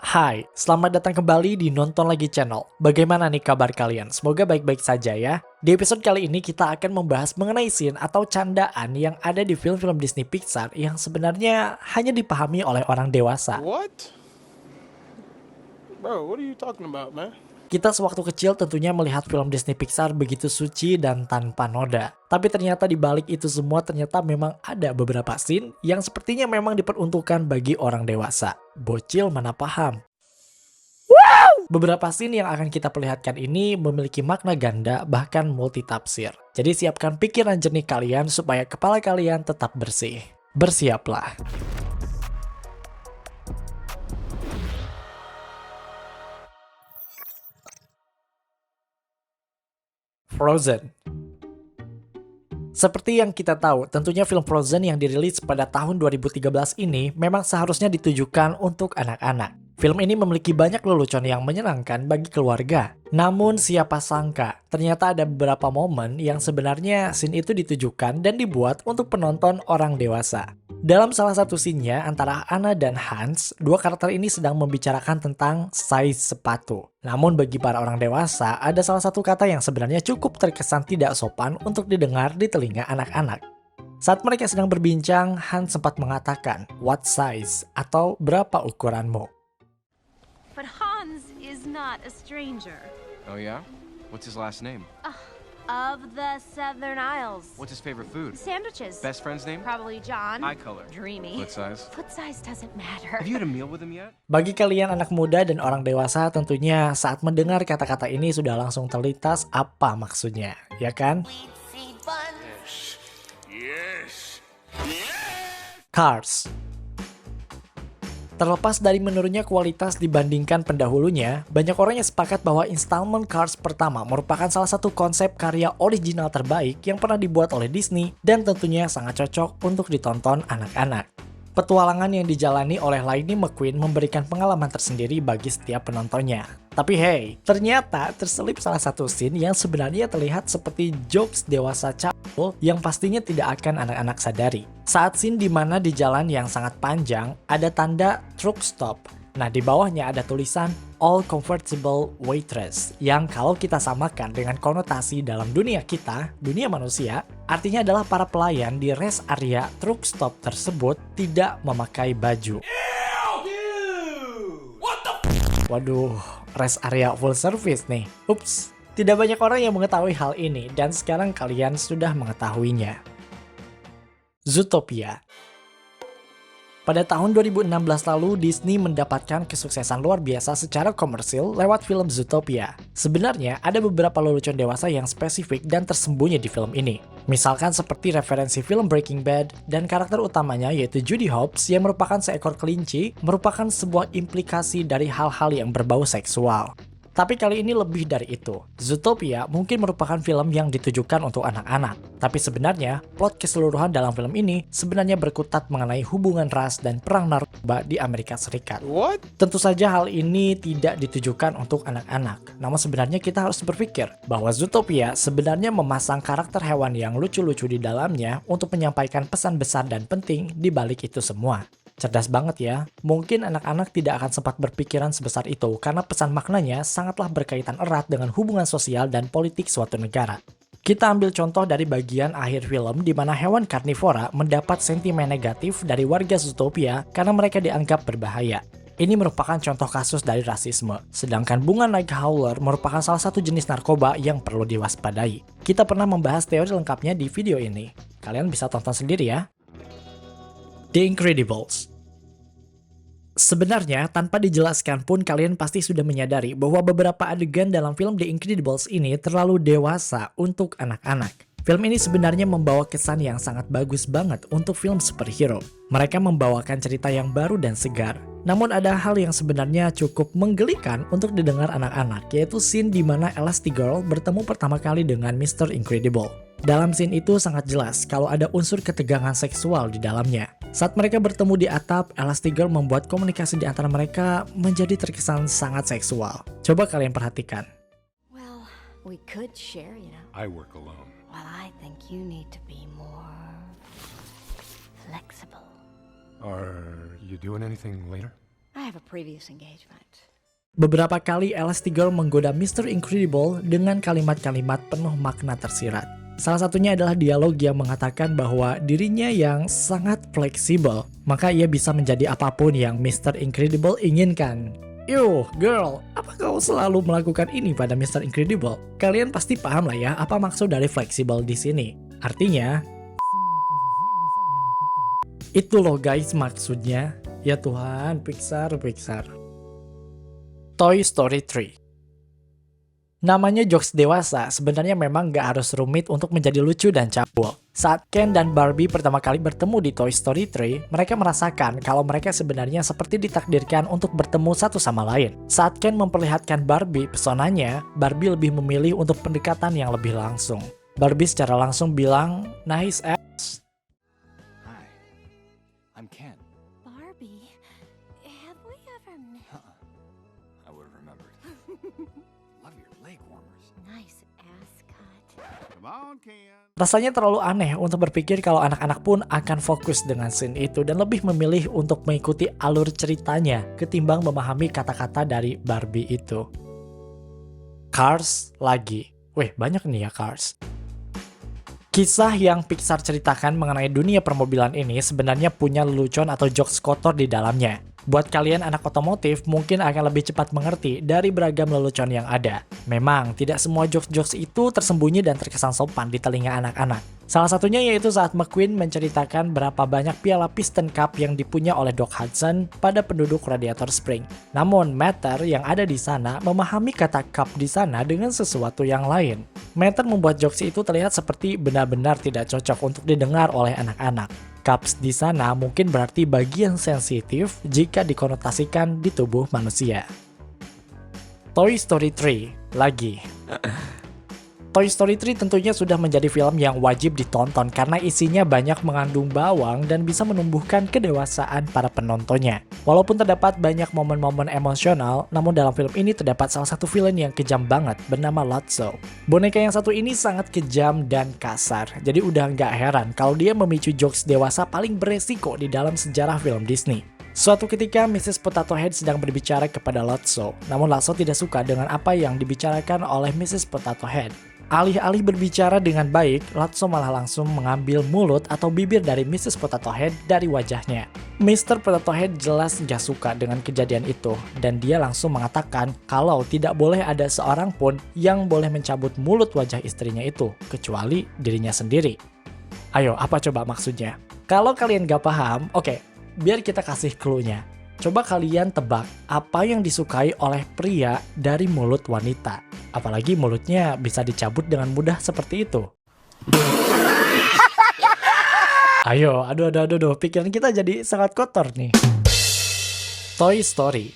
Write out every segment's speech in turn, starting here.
Hai, selamat datang kembali di Nonton Lagi Channel. Bagaimana nih kabar kalian? Semoga baik-baik saja ya. Di episode kali ini kita akan membahas mengenai scene atau candaan yang ada di film-film Disney Pixar yang sebenarnya hanya dipahami oleh orang dewasa. What? Bro, what are you talking about, man? Kita sewaktu kecil tentunya melihat film Disney Pixar begitu suci dan tanpa noda. Tapi ternyata di balik itu semua ternyata memang ada beberapa scene yang sepertinya memang diperuntukkan bagi orang dewasa. Bocil mana paham. Beberapa scene yang akan kita perlihatkan ini memiliki makna ganda bahkan multitafsir. Jadi siapkan pikiran jernih kalian supaya kepala kalian tetap bersih. Bersiaplah. Frozen. Seperti yang kita tahu, tentunya film Frozen yang dirilis pada tahun 2013 ini memang seharusnya ditujukan untuk anak-anak. Film ini memiliki banyak lelucon yang menyenangkan bagi keluarga. Namun siapa sangka, ternyata ada beberapa momen yang sebenarnya scene itu ditujukan dan dibuat untuk penonton orang dewasa. Dalam salah satu scene-nya antara Anna dan Hans, dua karakter ini sedang membicarakan tentang size sepatu. Namun bagi para orang dewasa, ada salah satu kata yang sebenarnya cukup terkesan tidak sopan untuk didengar di telinga anak-anak. Saat mereka sedang berbincang, Hans sempat mengatakan, "What size?" atau "Berapa ukuranmu?" But Hans is not a stranger. Oh yeah? What's his last name? Of the Southern Isles. What's his favorite food? Sandwiches. Best friend's name? Probably John. Eye color. Dreamy. Foot size? Foot size doesn't matter. Have you had a meal with him yet? Bagi kalian anak muda dan orang dewasa tentunya saat mendengar kata-kata ini sudah langsung terlintas apa maksudnya, ya kan? Cars. Terlepas dari menurunnya kualitas dibandingkan pendahulunya, banyak orang yang sepakat bahwa installment Cars pertama merupakan salah satu konsep karya original terbaik yang pernah dibuat oleh Disney dan tentunya sangat cocok untuk ditonton anak-anak. Petualangan yang dijalani oleh Lightning McQueen memberikan pengalaman tersendiri bagi setiap penontonnya. Tapi hey, ternyata terselip salah satu scene yang sebenarnya terlihat seperti jokes dewasa cabul yang pastinya tidak akan anak-anak sadari. Saat scene di mana di jalan yang sangat panjang ada tanda truck stop. Nah, di bawahnya ada tulisan all comfortable waitress yang kalau kita samakan dengan konotasi dalam dunia kita, dunia manusia, artinya adalah para pelayan di rest area truck stop tersebut tidak memakai baju. Waduh, rest area full service nih. Ups, tidak banyak orang yang mengetahui hal ini dan sekarang kalian sudah mengetahuinya. Zootopia. Pada tahun 2016 lalu, Disney mendapatkan kesuksesan luar biasa secara komersil lewat film Zootopia. Sebenarnya, ada beberapa lelucon dewasa yang spesifik dan tersembunyi di film ini. Misalkan seperti referensi film Breaking Bad, dan karakter utamanya yaitu Judy Hopps yang merupakan seekor kelinci, merupakan sebuah implikasi dari hal-hal yang berbau seksual. Tapi kali ini lebih dari itu. Zootopia mungkin merupakan film yang ditujukan untuk anak-anak. Tapi sebenarnya, plot keseluruhan dalam film ini sebenarnya berkutat mengenai hubungan ras dan perang narkoba di Amerika Serikat. What? Tentu saja hal ini tidak ditujukan untuk anak-anak. Namun sebenarnya kita harus berpikir bahwa Zootopia sebenarnya memasang karakter hewan yang lucu-lucu di dalamnya untuk menyampaikan pesan besar dan penting di balik itu semua. Cerdas banget ya, mungkin anak-anak tidak akan sempat berpikiran sebesar itu karena pesan maknanya sangatlah berkaitan erat dengan hubungan sosial dan politik suatu negara. Kita ambil contoh dari bagian akhir film di mana hewan karnivora mendapat sentimen negatif dari warga Zootopia karena mereka dianggap berbahaya. Ini merupakan contoh kasus dari rasisme, sedangkan bunga night howler merupakan salah satu jenis narkoba yang perlu diwaspadai. Kita pernah membahas teori lengkapnya di video ini. Kalian bisa tonton sendiri ya. The Incredibles. Sebenarnya, tanpa dijelaskan pun kalian pasti sudah menyadari bahwa beberapa adegan dalam film The Incredibles ini terlalu dewasa untuk anak-anak. Film ini sebenarnya membawa kesan yang sangat bagus banget untuk film superhero. Mereka membawakan cerita yang baru dan segar. Namun ada hal yang sebenarnya cukup menggelikan untuk didengar anak-anak, yaitu scene di mana Elastigirl bertemu pertama kali dengan Mr. Incredible. Dalam scene itu sangat jelas kalau ada unsur ketegangan seksual di dalamnya. Saat mereka bertemu di atap, Elastigirl membuat komunikasi di antara mereka menjadi terkesan sangat seksual. Coba kalian perhatikan. Well, we could share, you know. I work alone. Well, I think you need to be more flexible. Are you doing anything later? I have a previous engagement. Beberapa kali Elastigirl menggoda Mr. Incredible dengan kalimat-kalimat penuh makna tersirat. Salah satunya adalah dialog yang mengatakan bahwa dirinya yang sangat fleksibel, maka ia bisa menjadi apapun yang Mr. Incredible inginkan. Yo, girl, apa kau selalu melakukan ini pada Mr. Incredible? Kalian pasti paham lah ya apa maksud dari fleksibel di sini. Artinya, semua posisi bisa dia lakukan. Itu loh guys maksudnya. Ya Tuhan, Pixar. Toy Story 3. Namanya jokes dewasa, sebenarnya memang gak harus rumit untuk menjadi lucu dan cabul. Saat Ken dan Barbie pertama kali bertemu di Toy Story 3, mereka merasakan kalau mereka sebenarnya seperti ditakdirkan untuk bertemu satu sama lain. Saat Ken memperlihatkan Barbie pesonanya, Barbie lebih memilih untuk pendekatan yang lebih langsung. Barbie secara langsung bilang, "Nice ass." Hi, I'm Ken. Barbie, have we ever met? I would have remembered. Love your leg warmers. Nice ass cut. Come on, Ken. Rasanya terlalu aneh untuk berpikir kalau anak-anak pun akan fokus dengan scene itu dan lebih memilih untuk mengikuti alur ceritanya ketimbang memahami kata-kata dari Barbie itu. Cars lagi. Weh, banyak nih ya Cars. Kisah yang Pixar ceritakan mengenai dunia permobilan ini sebenarnya punya lelucon atau jokes kotor di dalamnya. Buat kalian anak otomotif mungkin akan lebih cepat mengerti dari beragam lelucon yang ada. Memang, tidak semua jokes-jokes itu tersembunyi dan terkesan sopan di telinga anak-anak. Salah satunya yaitu saat McQueen menceritakan berapa banyak piala Piston Cup yang dipunya oleh Doc Hudson pada penduduk Radiator Spring. Namun, Mater yang ada di sana memahami kata cup di sana dengan sesuatu yang lain. Mater membuat jokes itu terlihat seperti benar-benar tidak cocok untuk didengar oleh anak-anak. Cups di sana mungkin berarti bagian sensitif jika dikonotasikan di tubuh manusia. Toy Story 3 lagi. Toy Story 3 tentunya sudah menjadi film yang wajib ditonton karena isinya banyak mengandung bawang dan bisa menumbuhkan kedewasaan para penontonnya. Walaupun terdapat banyak momen-momen emosional, namun dalam film ini terdapat salah satu villain yang kejam banget bernama Lotso. Boneka yang satu ini sangat kejam dan kasar, jadi udah nggak heran kalau dia memicu jokes dewasa paling beresiko di dalam sejarah film Disney. Suatu ketika Mrs. Potato Head sedang berbicara kepada Lotso, namun Lotso tidak suka dengan apa yang dibicarakan oleh Mrs. Potato Head. Alih-alih berbicara dengan baik, Lotso malah langsung mengambil mulut atau bibir dari Mrs. Potato Head dari wajahnya. Mr. Potato Head jelas gak suka dengan kejadian itu, dan dia langsung mengatakan kalau tidak boleh ada seorang pun yang boleh mencabut mulut wajah istrinya itu, kecuali dirinya sendiri. Ayo, apa coba maksudnya? Kalau kalian gak paham, oke, biar kita kasih clue-nya. Coba kalian tebak apa yang disukai oleh pria dari mulut wanita. Apalagi mulutnya bisa dicabut dengan mudah seperti itu. Ayo, aduh, pikiran kita jadi sangat kotor nih. Toy Story.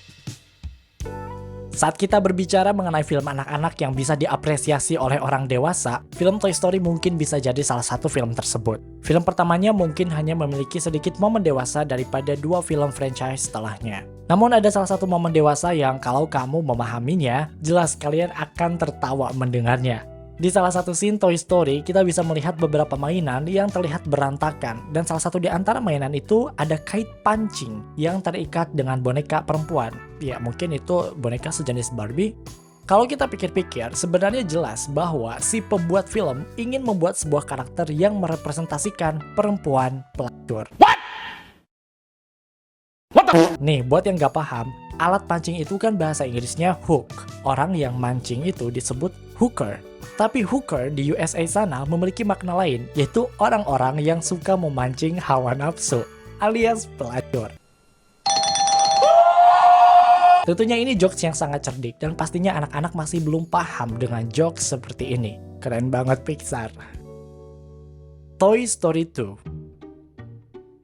Saat kita berbicara mengenai film anak-anak yang bisa diapresiasi oleh orang dewasa, film Toy Story mungkin bisa jadi salah satu film tersebut. Film pertamanya mungkin hanya memiliki sedikit momen dewasa daripada dua film franchise setelahnya. Namun ada salah satu momen dewasa yang kalau kamu memahaminya, jelas kalian akan tertawa mendengarnya. Di salah satu scene Toy Story, kita bisa melihat beberapa mainan yang terlihat berantakan, dan salah satu di antara mainan itu ada kait pancing yang terikat dengan boneka perempuan. Ya, mungkin itu boneka sejenis Barbie. Kalau kita pikir-pikir, sebenarnya jelas bahwa si pembuat film ingin membuat sebuah karakter yang merepresentasikan perempuan pelacur. Nih, buat yang gak paham, alat pancing itu kan bahasa Inggrisnya hook. Orang yang mancing itu disebut hooker. Tapi hooker di USA sana memiliki makna lain, yaitu orang-orang yang suka memancing hawa nafsu, alias pelacur. Tentunya ini jokes yang sangat cerdik, dan pastinya anak-anak masih belum paham dengan jokes seperti ini. Keren banget Pixar. Toy Story 2.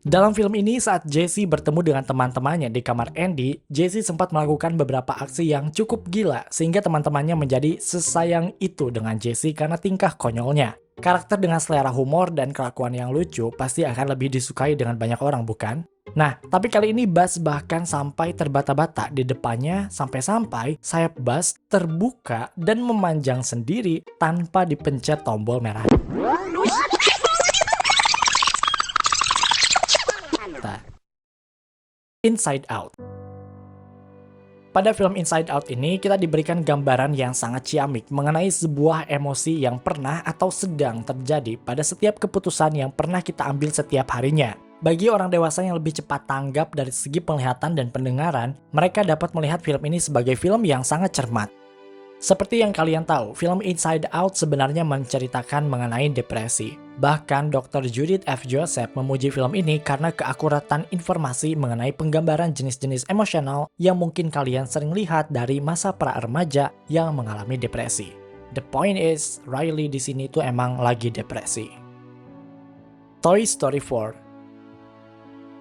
Dalam film ini, saat Jessie bertemu dengan teman-temannya di kamar Andy, Jessie sempat melakukan beberapa aksi yang cukup gila, sehingga teman-temannya menjadi sesayang itu dengan Jessie karena tingkah konyolnya. Karakter dengan selera humor dan kelakuan yang lucu pasti akan lebih disukai dengan banyak orang, bukan? Nah, tapi kali ini Buzz bahkan sampai terbata-bata di depannya sampai-sampai sayap Buzz terbuka dan memanjang sendiri tanpa dipencet tombol merah. Inside Out. Pada film Inside Out ini, kita diberikan gambaran yang sangat ciamik mengenai sebuah emosi yang pernah atau sedang terjadi pada setiap keputusan yang pernah kita ambil setiap harinya. Bagi orang dewasa yang lebih cepat tanggap dari segi penglihatan dan pendengaran, mereka dapat melihat film ini sebagai film yang sangat cermat. Seperti yang kalian tahu, film Inside Out sebenarnya menceritakan mengenai depresi. Bahkan Dr. Judith F. Joseph memuji film ini karena keakuratan informasi mengenai penggambaran jenis-jenis emosional yang mungkin kalian sering lihat dari masa pra-remaja yang mengalami depresi. The point is, Riley di sini tuh emang lagi depresi. Toy Story 4.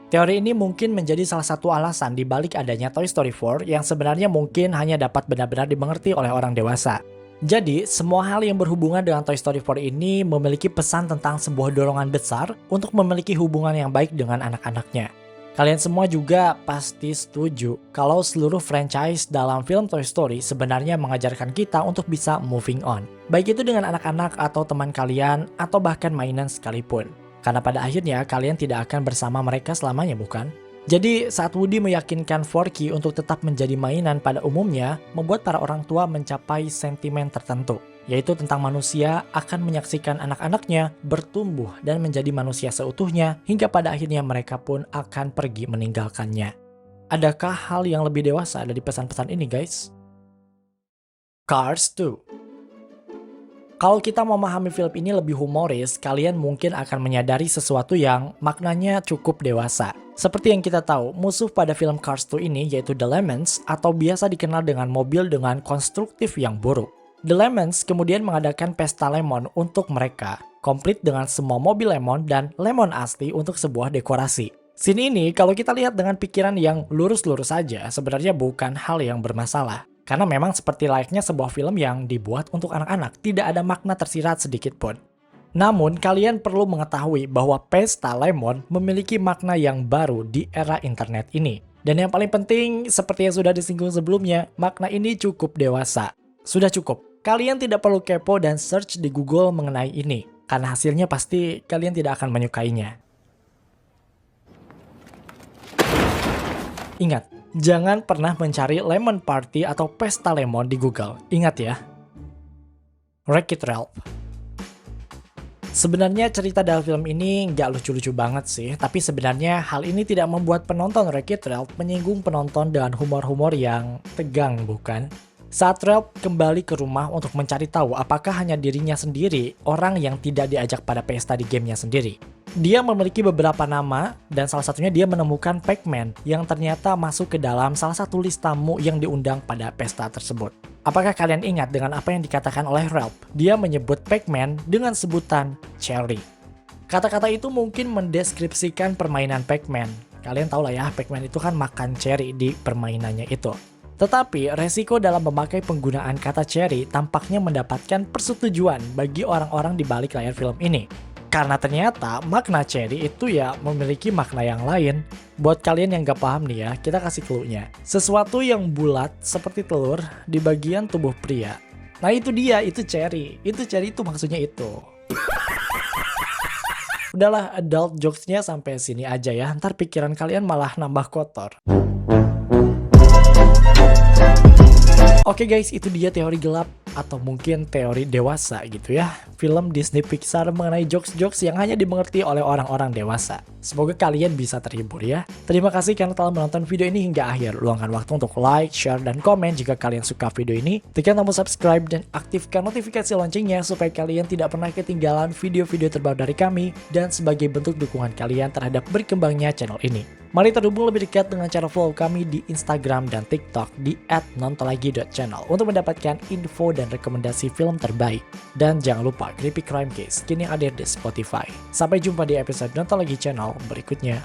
Teori ini mungkin menjadi salah satu alasan di balik adanya Toy Story 4 yang sebenarnya mungkin hanya dapat benar-benar dimengerti oleh orang dewasa. Jadi, semua hal yang berhubungan dengan Toy Story 4 ini memiliki pesan tentang sebuah dorongan besar untuk memiliki hubungan yang baik dengan anak-anaknya. Kalian semua juga pasti setuju kalau seluruh franchise dalam film Toy Story sebenarnya mengajarkan kita untuk bisa moving on. Baik itu dengan anak-anak atau teman kalian atau bahkan mainan sekalipun. Karena pada akhirnya kalian tidak akan bersama mereka selamanya, bukan? Jadi saat Woody meyakinkan Forky untuk tetap menjadi mainan pada umumnya, membuat para orang tua mencapai sentimen tertentu, yaitu tentang manusia akan menyaksikan anak-anaknya bertumbuh dan menjadi manusia seutuhnya hingga pada akhirnya mereka pun akan pergi meninggalkannya. Adakah hal yang lebih dewasa dari pesan-pesan ini, guys? Cars 2. Kalau kita memahami film ini lebih humoris, kalian mungkin akan menyadari sesuatu yang maknanya cukup dewasa. Seperti yang kita tahu, musuh pada film Cars 2 ini yaitu The Lemons atau biasa dikenal dengan mobil dengan konstruktif yang buruk. The Lemons kemudian mengadakan pesta lemon untuk mereka, komplit dengan semua mobil lemon dan lemon asli untuk sebuah dekorasi. Scene ini kalau kita lihat dengan pikiran yang lurus-lurus saja, sebenarnya bukan hal yang bermasalah. Karena memang seperti layaknya sebuah film yang dibuat untuk anak-anak, tidak ada makna tersirat sedikit pun. Namun, kalian perlu mengetahui bahwa pesta lemon memiliki makna yang baru di era internet ini. Dan yang paling penting, seperti yang sudah disinggung sebelumnya, makna ini cukup dewasa. Sudah cukup. Kalian tidak perlu kepo dan search di Google mengenai ini, karena hasilnya pasti kalian tidak akan menyukainya. Ingat, jangan pernah mencari lemon party atau pesta lemon di Google. Ingat ya. Wreck-It Ralph. Sebenarnya cerita dalam film ini nggak lucu-lucu banget sih, tapi sebenarnya hal ini tidak membuat penonton Wreck-It Ralph menyinggung penonton dengan humor-humor yang tegang, bukan? Saat Ralph kembali ke rumah untuk mencari tahu apakah hanya dirinya sendiri orang yang tidak diajak pada pesta di gamenya sendiri. Dia memiliki beberapa nama dan salah satunya dia menemukan Pac-Man yang ternyata masuk ke dalam salah satu list tamu yang diundang pada pesta tersebut. Apakah kalian ingat dengan apa yang dikatakan oleh Ralph? Dia menyebut Pac-Man dengan sebutan Cherry. Kata-kata itu mungkin mendeskripsikan permainan Pac-Man. Kalian tahu lah ya, Pac-Man itu kan makan cherry di permainannya itu. Tetapi resiko dalam memakai penggunaan kata cherry tampaknya mendapatkan persetujuan bagi orang-orang di balik layar film ini. Karena ternyata makna cherry itu ya memiliki makna yang lain. Buat kalian yang gak paham nih ya, kita kasih clue-nya. Sesuatu yang bulat seperti telur di bagian tubuh pria. Nah itu dia, itu cherry. Itu cherry itu maksudnya itu. Udahlah, adult jokes-nya sampai sini aja ya. Ntar pikiran kalian malah nambah kotor. Oke guys, itu dia teori gelap atau mungkin teori dewasa gitu ya. Film Disney Pixar mengenai jokes-jokes yang hanya dimengerti oleh orang-orang dewasa. Semoga kalian bisa terhibur ya. Terima kasih karena telah menonton video ini hingga akhir. Luangkan waktu untuk like, share, dan komen jika kalian suka video ini. Tekan tombol subscribe dan aktifkan notifikasi loncengnya supaya kalian tidak pernah ketinggalan video-video terbaru dari kami dan sebagai bentuk dukungan kalian terhadap berkembangnya channel ini. Mari terhubung lebih dekat dengan cara follow kami di Instagram dan TikTok di @nontonlagi.channel untuk mendapatkan info dan rekomendasi film terbaik. Dan jangan lupa Creepy Crime Case kini hadir di Spotify. Sampai jumpa di episode Nonton Lagi channel berikutnya.